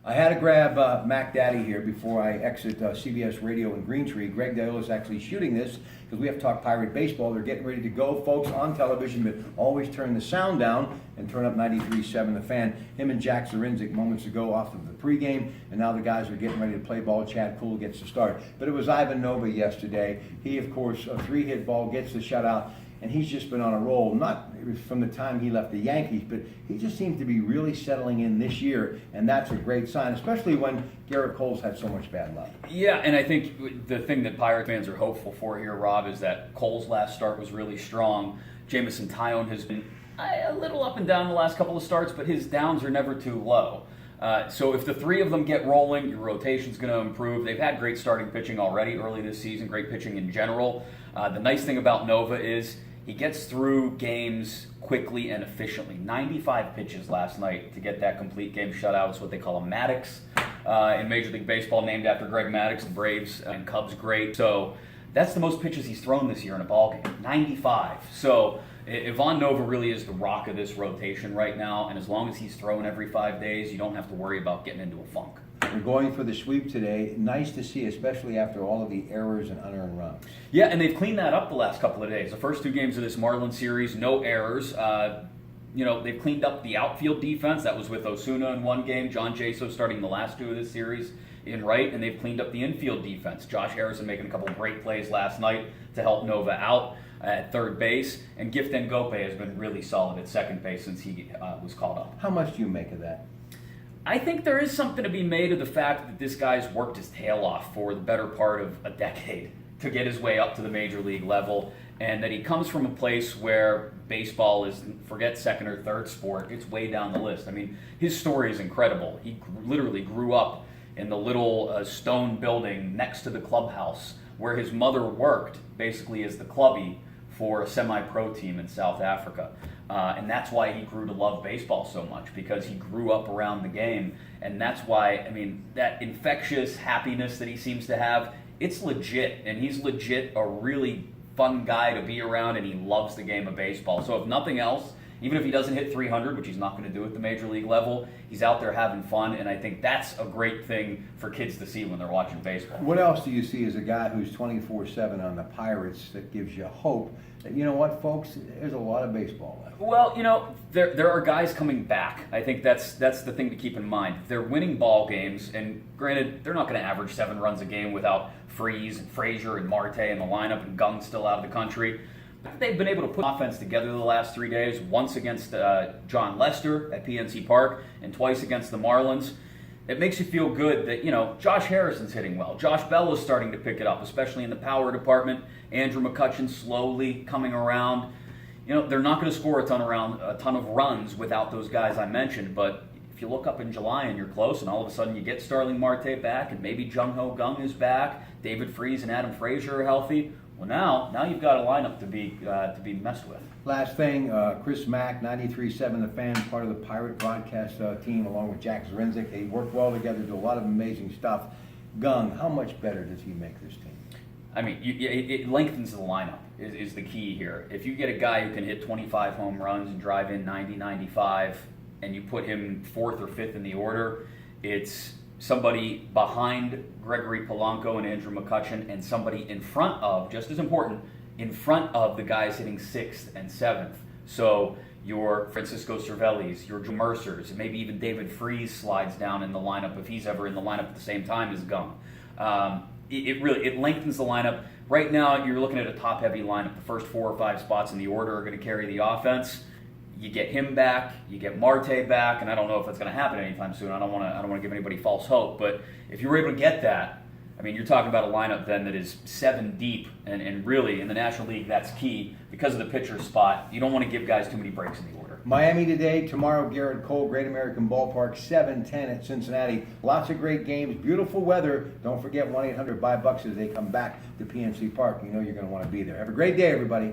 I had to grab Mac Daddy here before I exit CBS Radio in Green Tree. Greg Dale is actually shooting this because we have to talk Pirate Baseball. They're getting ready to go, folks, on television, but always turn the sound down and turn up 93.7 The Fan. Him and Jack Zarinzik moments ago off of the pregame, and now the guys are getting ready to play ball. Chad Poole gets the start. But it was Ivan Nova yesterday. He, of course, a three-hit ball, gets the shutout. And he's just been on a roll, not from the time he left the Yankees, but he just seems to be really settling in this year, and that's a great sign, especially when Garrett Cole's had so much bad luck. Yeah, and I think the thing that Pirate fans are hopeful for here, Rob, is that Cole's last start was really strong. Jamison Tyone has been a little up and down the last couple of starts, but his downs are never too low. So if the three of them get rolling, your rotation's going to improve. They've had great starting pitching already early this season, great pitching in general. The nice thing about Nova is he gets through games quickly and efficiently. 95 pitches last night to get that complete game shutout. It's what they call a Maddox in Major League Baseball, named after Greg Maddox, the Braves and Cubs great. So that's the most pitches he's thrown this year in a ballgame, 95. So Ivan Nova really is the rock of this rotation right now, and as long as he's throwing every 5 days, you don't have to worry about getting into a funk. We're going for the sweep today. Nice to see, especially after all of the errors and unearned runs. Yeah, and they've cleaned that up the last couple of days. The first two games of this Marlins series, no errors. They've cleaned up the outfield defense. That was with Osuna in one game. John Jaso starting the last two of this series in right, and they've cleaned up the infield defense. Josh Harrison making a couple of great plays last night to help Nova out at third base, and Gift Ngope has been really solid at second base since he was called up. How much do you make of that? I think there is something to be made of the fact that this guy's worked his tail off for the better part of a decade to get his way up to the major league level, and that he comes from a place where baseball is, forget second or third sport, it's way down the list. I mean, his story is incredible. He literally grew up in the little stone building next to the clubhouse where his mother worked basically as the clubby for a semi-pro team in South Africa. And that's why he grew to love baseball so much, because he grew up around the game. And that's why, I mean, that infectious happiness that he seems to have, it's legit. And he's legit a really fun guy to be around, and he loves the game of baseball. So if nothing else, even if he doesn't hit 300, which he's not going to do at the major league level, he's out there having fun, and I think that's a great thing for kids to see when they're watching baseball. What else do you see as a guy who's 24/7 on the Pirates that gives you hope that, you know what, folks, there's a lot of baseball left? Well, there are guys coming back. I think that's the thing to keep in mind. They're winning ball games, and granted, they're not going to average 7 runs a game without Freese and Frazier and Marte in the lineup and Gung still out of the country. They've been able to put offense together the last 3 days, once against John Lester at PNC Park and twice against the Marlins. It makes you feel good that, Josh Harrison's hitting well. Josh Bell is starting to pick it up, especially in the power department. Andrew McCutchen slowly coming around. They're not going to score a ton of runs without those guys I mentioned, but if you look up in July and you're close, and all of a sudden you get Starling Marte back, and maybe Jung Ho Gung is back, David Freese and Adam Frazier are healthy. Well, now you've got a lineup to be messed with. Last thing, Chris Mack, 93.7 The Fan, part of the Pirate broadcast team, along with Jack Zarinzik. They work well together, do a lot of amazing stuff. Gung, how much better does he make this team? I mean, it lengthens the lineup is the key here. If you get a guy who can hit 25 home runs and drive in 90, 95, and you put him 4th or 5th in the order, it's somebody behind Gregory Polanco and Andrew McCutchen, and somebody in front of, just as important, in front of the guys hitting 6th and 7th. So your Francisco Cervellis, your Joe Mercers, and maybe even David Freese slides down in the lineup if he's ever in the lineup at the same time as Gung. It lengthens the lineup. Right now, you're looking at a top-heavy lineup. The first 4 or 5 spots in the order are going to carry the offense. You get him back, you get Marte back, and I don't know if that's going to happen anytime soon. I don't want to give anybody false hope, but if you were able to get that, I mean, you're talking about a lineup then that is 7 deep, and really in the National League that's key because of the pitcher spot. You don't want to give guys too many breaks in the order. Miami today, tomorrow Garrett Cole, Great American Ballpark, 7:10 at Cincinnati. Lots of great games, beautiful weather. Don't forget 1-800-BUY-BUCKS as they come back to PNC Park. You know you're going to want to be there. Have a great day, everybody.